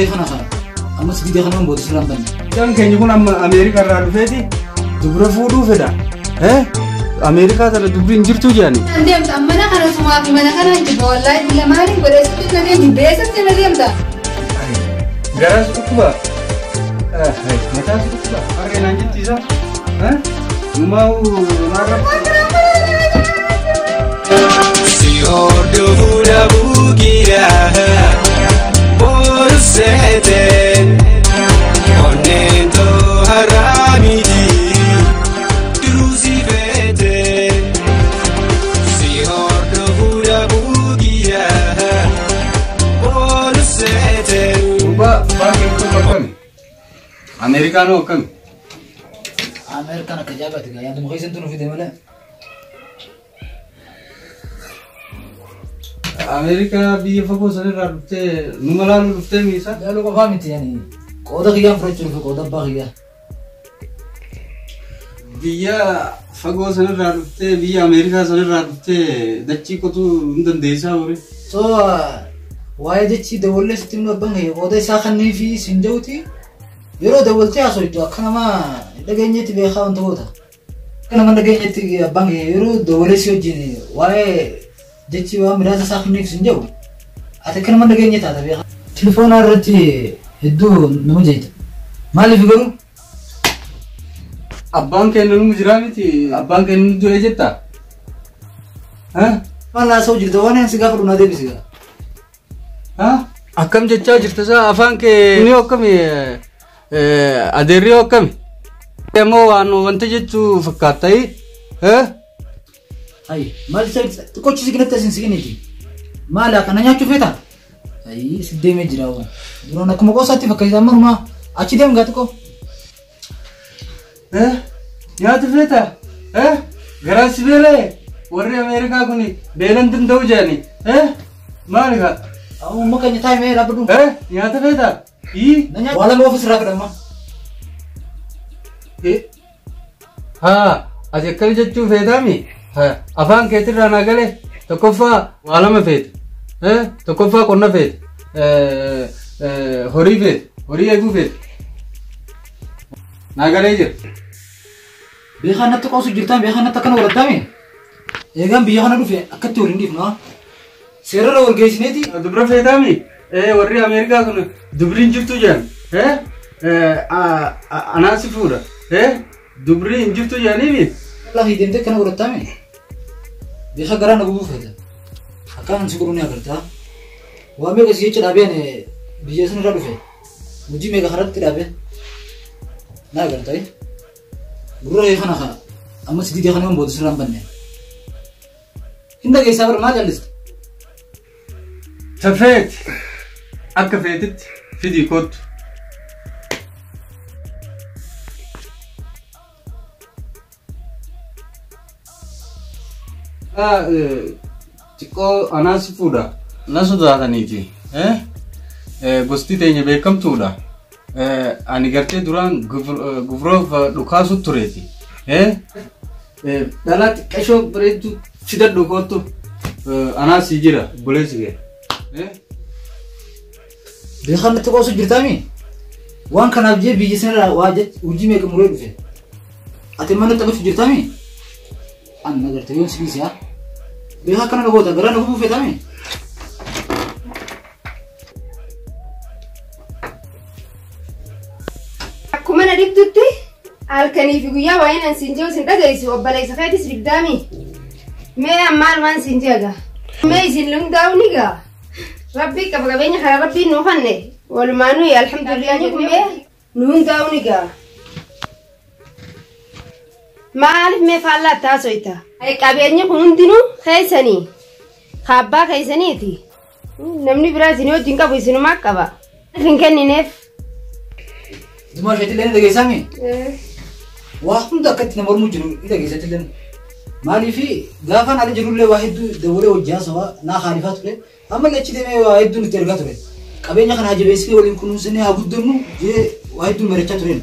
خنا خنا أما سيدي خنا مبود سلام بني كان يكون أمريكا رادو فيدي دبر فودو فدا أمريكا ترى دبرين جرتو جاني نديم أمنا خنا سماك منا خنا نجيب والله إلا ما ني بريس نديم بريس نديم ده جراس كتبا هاي متى كتبا أرجع نجيب تيزا mau marah Sior do hura bugia Borsete Onendo haramidi Druzi vete Sior do hura bugia Borsete Uba itu kami Amerikano kami أمريكا أنا كجابتك يعني أنتم مخيسين تنو في دملة أمريكا بيفكوا سنة رابطة نملان رابطة ميسا لا لو قفامت يعني كودا خيام فرجل في كودا باقية بيا فكوا سنة رابطة بيا أمريكا سنة رابطة دتشي كتو ندن ديسا وري وايد شيء دولة ستيم لبنان كودا ساخني في سنجوتي يرو دولتي أصويتو أكنا ما دعيني تبي خاون تودا أنا ما دعيني تبي بانغ يرو دولة سيوجيني واي جتشي وام راسا ساخني في سنجو أتكلم ما دعيني تبي تلفون أرتي هدو نموذج مالي فيكرو أبان كأنه مجرامتي أبان كأنه جو إجتا ما لا سوجي دوانة سيجافر ونادي بسيجا أكمل جتشا جرتسا أفان كنيو كمي أدريو كمي Emo anu wanti jechu fakkatai, Hai, mal saya coach sih kita sini mal akan nanya cufeta, hai sedih menjerawa, durang aku mau kau sati fakkai sama rumah, aci dia enggak tuh kok, ya cufeta, garas bele, warri Amerika aku nih, belan tuh tahu jani, mal enggak, aku makanya time apa dulu, ya cufeta, nanya, wala mau office rakyat mah. Aja kali jatuh fedami, afan ketir rana gale, tokofa wala me fed, tokofa konna fed, hori egu fed, nagale jer. Biarkan tuh kau sujudkan, biarkan takkan orang tami, ya kan biarkan itu akan turun di mana, sekarang orang guys ini ti, dubra fedami, warri Amerika kan dubrin jatuh jan, anasi fura. Dubri injur tu jadi ni. Allah hidup dek kena berat kami. Biasa garan aku buat. Akan syukurnya kerja. Wame kasih cerita apa ni? Biasa ni rapi. Muji mega harap tidak apa. Nah kerja ini. Guru yang kana kana. Amma sedih dia kana membuat seram banyak. Indah kisah bermacam list. Tafet. Akka fetit. Video code. Ciko anasi fuda, nasu dah tani ji, gusti tehnya bekam tuda, ani gerte durang gufro lukasu tureti, dalat kesho beretu sidat dukotu, anasi jira boleh sih, Biarkan itu kau sujud kami, wan kanal je bijisnya wajib uji mereka mulai dulu, ati mana tak sujud kami, an nagar tu yang sih ya. Biarkan aku buat, garan aku buat kami. Aku mana diktuti? Alkani figuya wayan sinjau sinta guys, obbalai sakit isrikdami. Me amal man sinjaga. Me isilung daun niga. Rabbi kabagabenya hara Rabbi nuhanne. Walmanu ya alhamdulillah me nuhun daun niga. Maalif me falla tasoita. Ay qabeenyi kun hundinu keeysanii. Kaabbaa keeysaniiti. Namni biraa isin wajjin qabu isinumaa qaba. Hin kennineef. Duma shaytileen dhageessami. Waa hunda akkatti nama mormuu jiru dhageessatileen. Maaliifi gaafaan ala jirullee waa hedduu dabalee hojjaa sabaa naa khaalifaa ture. Amma lachi deemee waa hedduu nutti ergaa ture. Qabeenya kana jabeessinee waliin kunuunsinee haa guddannu jee waa hedduu mari'achaa tureen.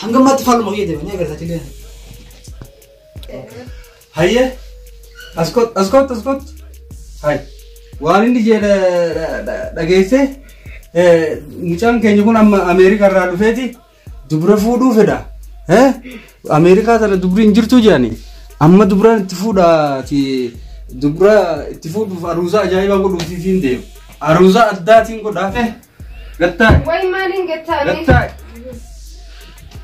Hanga ammaatti faalluma fayyadamanii agarsiisatileen. Hayya, askot. Hai, waan inni jedhe dhageesse mucaan keenya kun amma Ameerikaa irraa dhufeeti dubra fuudhuu fedha. Ameerikaa tana dubri hin jirtu jedhani. Amma dubraan itti fuudhaati dubra itti fuudhuuf aruusaa ajaa'ibaa godhuufiif hin deemu. Aruusaa addaatiin godhaafe gattaa. Wayi maaliin gattaani? Gattaa.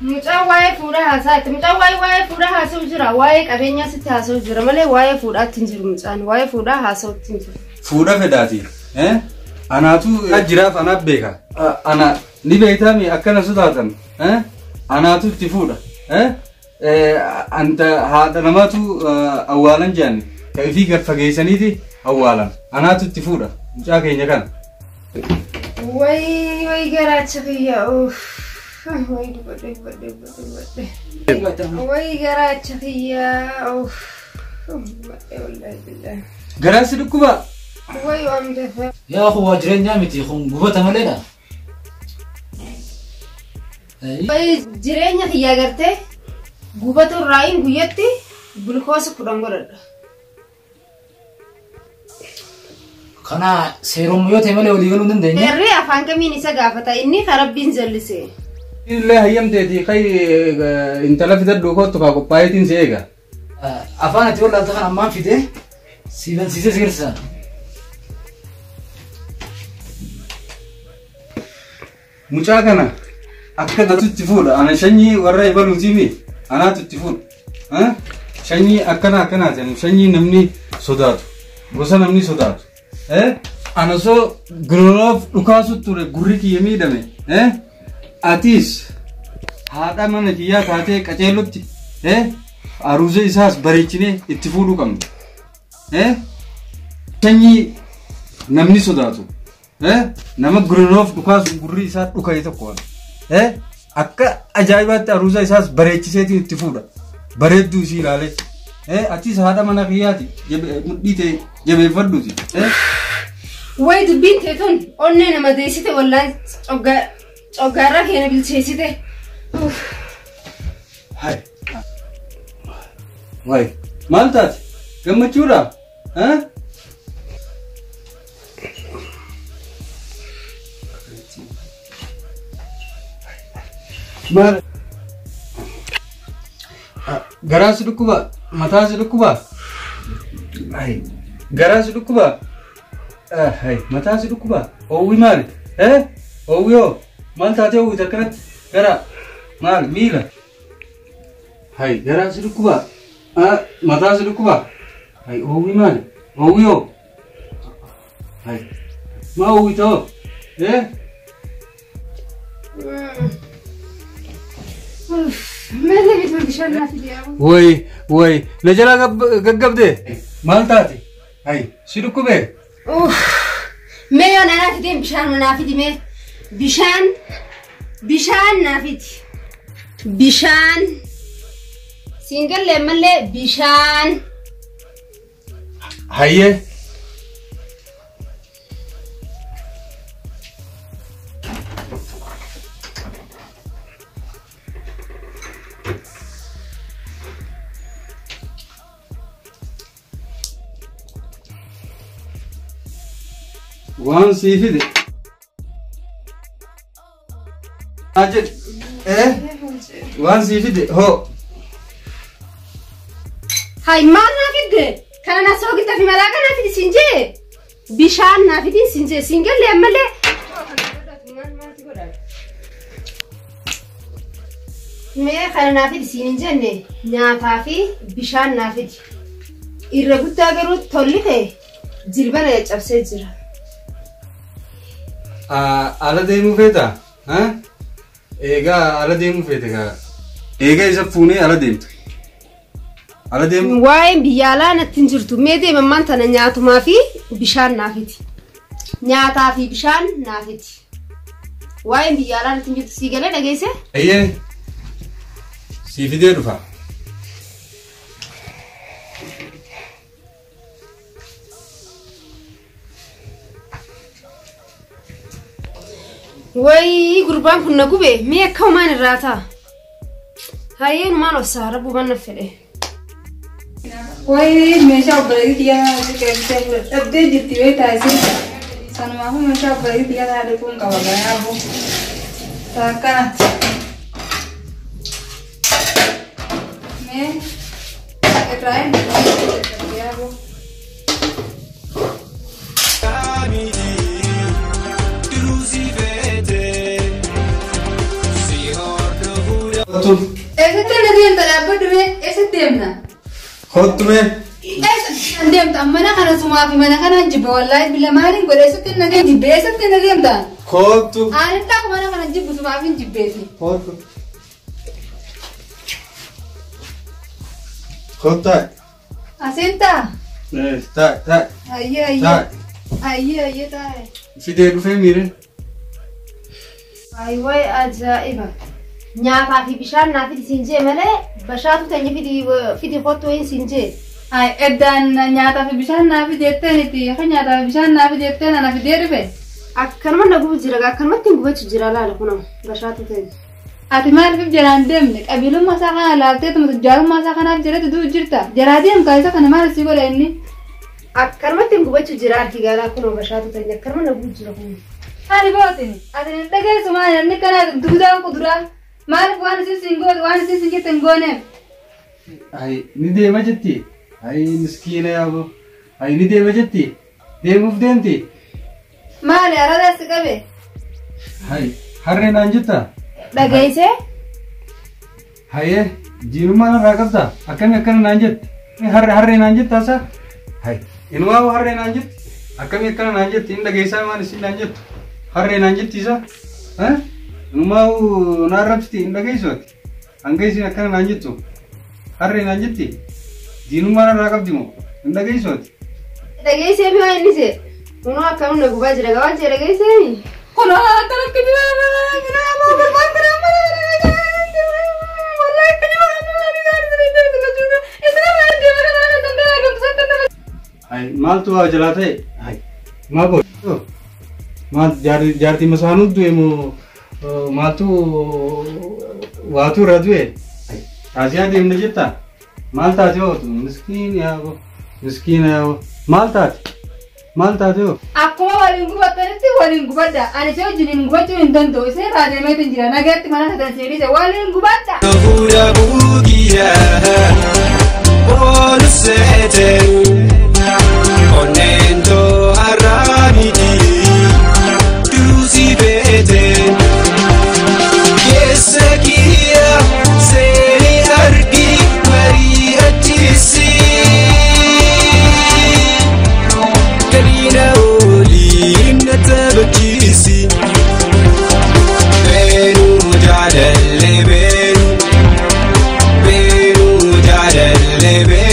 Mucaan waa'ee fuudhaa haasaati. Mucaan waa'ee fuudhaa haasa'u jira. Waa'ee qabeenyaa sitti haasa'u jira malee waa'ee fuudhaatti hin jiru mucaan. Waa'ee fuudhaa haasa'utti hin jiru. Fuudha fedhaati. Anaatu jiraaf anaaf beeka. Ana ni beektaami akkana sodaatan. Anaatu itti fuudha. Anta haadha namaatu awwaalan jedhani. Ka'ifii gad fageessaniiti awwaalan. Anaatu itti fuudha. Mucaa keenya kana. Wayi garaacha kiyya. Wayi garaacha kiyya. Garaasi dhukkuba. Wayi waan defa. Yaa kuwa jireenyaa miti kun gubata maleedha. Wayi jireenya kiyya agartee gubatu irraayin guyyatti gulukoosa 10 godhadha. Kana seerum yoo ta'e malee walii galuu hin dandeenye. Herree afaan kamiin isa gaafata inni karabbiin jallisee. Illee hayyamteeti kai intala fidadhu kottu kaa qophaayetiin si eega. Afaan ati walaalta kan ammaan fide siibansiisee si girsa. Mucaa kana akka gatutti fuudha. Ana shanyii warra ibaluutiimi. Anaatu itti fuudha. Shanyii akkanaati. Shanyii namni sodaatu. Gosa namni sodaatu. Ana soo guroof dhukaasu ture gurri kiyya miidhame. Atis haadha mana kiyyaa taatee qaceelutti aruuza isaas bareechinee itti fuudhuu qabna. Shanyii namni sodaatu. Nama guroof dhukaasu gurri isaa dhukaa'e tokko. Akka ajaa'ibaatti aruuza isaas bareechiseetiin itti fuudha. Bareedduu isii ilaalee. Atis haadha mana kiyyaati mudhii ta'e jabeeffadhuuti. Wayi dubbiin teetuun onnee nama deessite wallaan coggaarraa keenya bilcheessite. Wayi maal taate gammachuudha? Maal? Garaasi dhukkuba mataasi dhukkuba. Garaasi dhukkuba. Mataasi dhukkuba. Oowwi maali? Oowwiyoo maal taatee oowwite akkanatti gara maal miila? Garaasi dhukkuba. Mataasi dhukkuba. Oowwi maali? Oowwiyoo. Maa oowwitoo? Way najala gaggabde maal taate? Si dhukkube? Mee yoo nanaa fideen bishaan manaa fidi mee bishaan naa fidi. Bishaan siin gallee malee bishaan. Hayyee. Waan sii fide. Ajet waan sii fide hoo. Maal naa fidde? Kana na soo gitta fi malaa kana fidi siin jee. Bishaan naa fidi siin jee siin gallee ammallee. Mee kana naa fidi siin hin jenne nyaataa fi bishaan naa fidi. Irra guddaa garuu tolli ta'e jilbana caccabsee jira. Ala deemuu feeta? Egaa ala deemuu feete gaa. Egaa isa fuunee ala deemtu. Ala deemu. Waa'een biyya alaa natti hin jirtu. Mee deemammaan tana nyaatumaa fi bishaan naafiti. Nyaataa fi bishaan naafiti. Waa'een biyya alaa natti hin jirtu. Sii galee dhageesse? Eeyyee. Sii fidee dhufa. Wayi gurbaan kun na gube mee akka homaan irraa ta'a. Hayyeen maal obsaa rabbu manna fedhe. Wayi meeshaa obboleetti yaa dhabdee jirti beektaa isin Sanuma aku mencoba itu ya tadi pun kawannya aku. Takkan. Nih, terakhir ya aku. Ese tiene diente la berdua, ese tiene. Khotme. Diente, mana kana semua aku mana kana jiba wallahi bila maling gue ese tiene jiba, ese tiene diente. Khotu. Ani tak mana kana jiba semua aku jiba sih. Khotu. Khota. Asinta. Tak. Ayya tak. Fide rufe mire. Ay way ajaiba. Nyaataa fi bishaan naafiti sinjee malee bashaatu tanya fidi qottu wayin sinjee. Ay edan nyata fi bishan na fi jette ni ti kan nyata fi bishan na fi jette na fi deri be. Akkanuma nagu jira akkanuma tingubachu jira laala kuna bashaatu tanya. Ati mal fi jaran dem ne qabilu masaka laalte tum jaru masaka na jira du jirta. Jaradem kaisa kana mal si gola inni. Akkanuma tingubachu jira artigala kuna bashaatu tanya akkanuma nagu jira kuna. Ani botini. Ati dage suma ni kana duda ko dura. Mal wan si singe tengone. Ay ni de majatti. Ay miskina yabo. Ay ni de majatti. De mufdenti. Mal arada sikabe. Hay harre nanjutta. Dhagayse? Haye jinuma ragabta. Akkan nanjut. Harre nanjutta sa. Hay inwa harre nanjut. Akkan nanjut in dhagaysa man sin nanjut. Harre nanjutti sa. Ha? Numau narabsti in dhagaysot. Angaysi akkan nanjuttu. Harre nanjutti. Jinuma ragabdimo. In dhagaysot. Dhagayse bi waa inni se. Uno akkanuma nagu bajira gawan je dhagayse ni. Kono taraf ke diwa gina mo berbuat berapa wallahi kanywa Ay mal tu aja latih. Ay mal bol. Mal jarti masanu tu emo mal tu watu radue. Ay aja dia menjita. Mal ta jo tu miskin ya mal ta jo. Aku mau walin gubatan itu walin gubada. Ada cewek jinin gubatu intan tu. Saya rada mai tenjira. Naga tu mana satu cewek saya walin gubata. Buda bugia, olusete, onendo aramidi, tusi bete, yesakia, seni argi, mari atisi, karina oli natabakisi, benu jadale benu. Baby